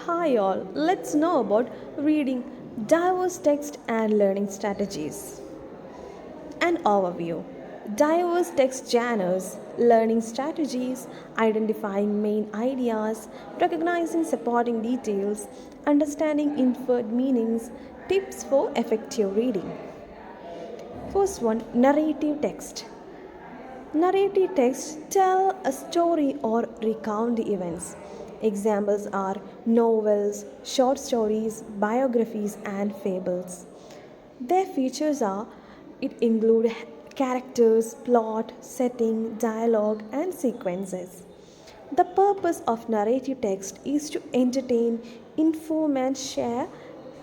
Hi all, let's know about reading diverse text and learning strategies. An overview. Diverse text genres, learning strategies, identifying main ideas, recognizing supporting details, understanding inferred meanings, tips for effective reading. First one, narrative text. Narrative texts tell a story or recount the events. Examples are novels, short stories, biographies, and fables. Their features are it include characters, plot, setting, dialogue, and sequences. The purpose of narrative text is to entertain, inform, and share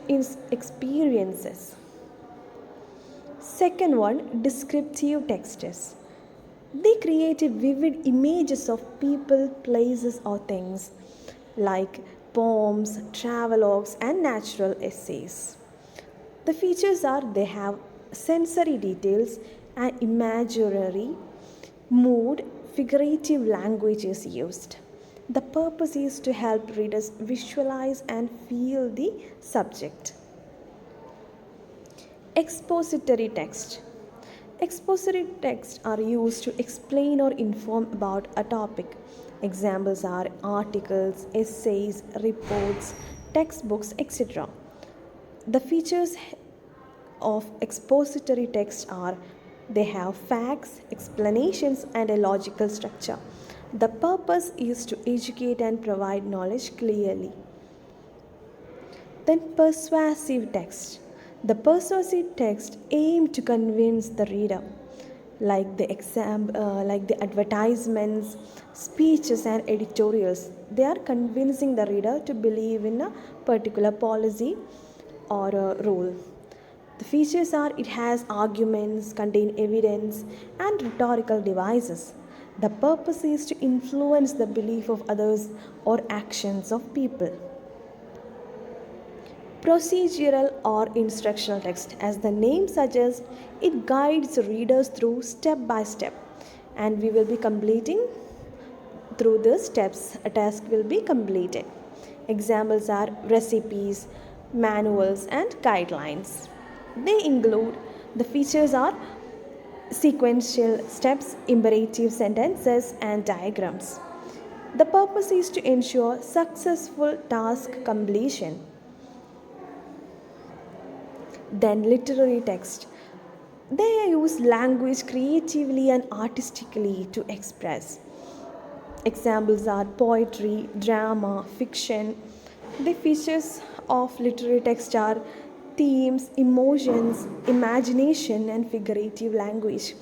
its experiences. Second one, descriptive texts. They created vivid images of people, places, or things like poems, travelogues, and natural essays. The features are they have sensory details and imaginary, mood, figurative language is used. The purpose is to help readers visualize and feel the subject. Expository text. Expository texts are used to explain or inform about a topic. Examples are articles, essays, reports, textbooks, etc. The features of expository text are they have facts, explanations, and a logical structure. The purpose is to educate and provide knowledge clearly. Then persuasive text. The persuasive text aim to convince the reader, like the advertisements, speeches, and editorials. They are convincing the reader to believe in a particular policy or a rule. The features are it has arguments, contain evidence, and rhetorical devices. The purpose is to influence the belief of others or actions of people. Procedural or instructional text. As the name suggests, it guides readers through step by step, and we will be completing through the steps. A task will be completed. Examples are recipes, manuals, and guidelines. They include the features are sequential steps, imperative sentences, and diagrams. The purpose is to ensure successful task completion. Then literary text. They use language creatively and artistically to express. Examples are poetry, drama, fiction. The features of literary text are themes, emotions, imagination, and figurative language.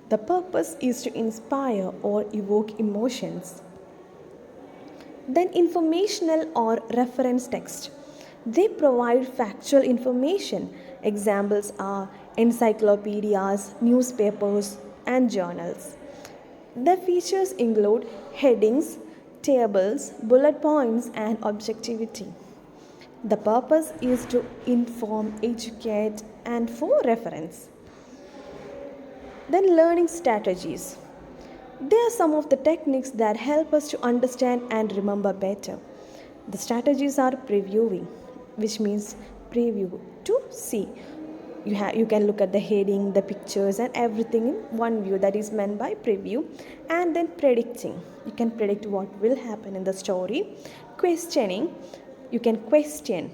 The purpose is to inspire or evoke emotions. Then informational or reference text. They provide factual information. Examples are encyclopedias, newspapers, and journals. The features include headings, tables, bullet points, and objectivity. The purpose is to inform, educate, and for reference. Then, learning strategies. They are some of the techniques that help us to understand and remember better. The strategies are previewing, which means preview to see. You can look at the heading, the pictures, and everything in one view. That is meant by preview. And then predicting. You can predict what will happen in the story. Questioning. You can question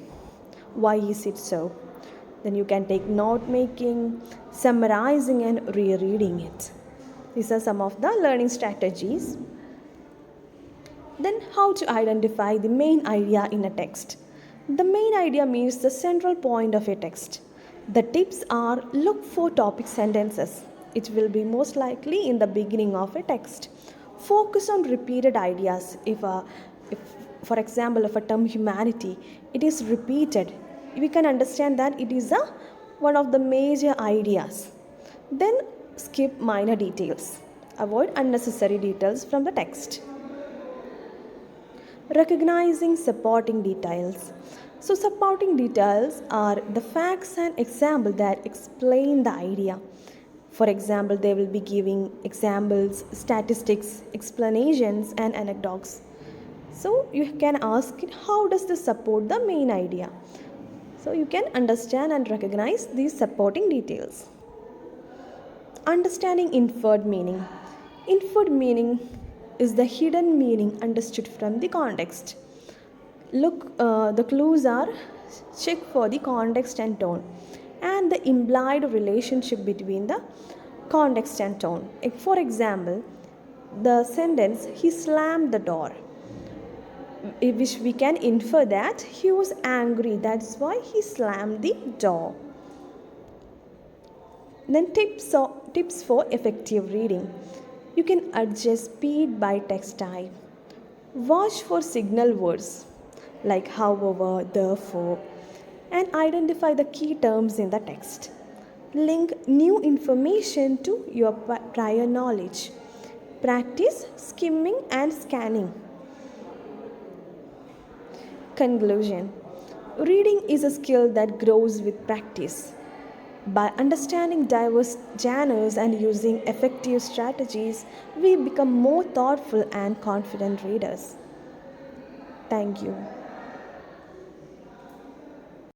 why is it so. Then you can take note making, summarizing, and rereading it. These are some of the learning strategies. Then, how to identify the main idea in a text? The main idea means the central point of a text. The tips are look for topic sentences. It will be most likely in the beginning of a text. Focus on repeated ideas. If for example, if a term humanity, it is repeated, we can understand that it is one of the major ideas. Then skip minor details. Avoid unnecessary details from the text. Recognizing supporting details. So, supporting details are the facts and examples that explain the idea. For example, they will be giving examples, statistics, explanations, and anecdotes. So you can ask it, how does this support the main idea? So you can understand and recognize these supporting details. Understanding inferred meaning. Inferred meaning is the hidden meaning understood from the context. Look, the clues are check for the context and tone and the implied relationship between the context and tone. For example, the sentence, he slammed the door, which we can infer that he was angry, that's why he slammed the door. Then tips for effective reading. You can adjust speed by text type. Watch for signal words like however, therefore, and identify the key terms in the text. Link new information to your prior knowledge. Practice skimming and scanning. Conclusion. Reading is a skill that grows with practice. By understanding diverse genres and using effective strategies, we become more thoughtful and confident readers. Thank you.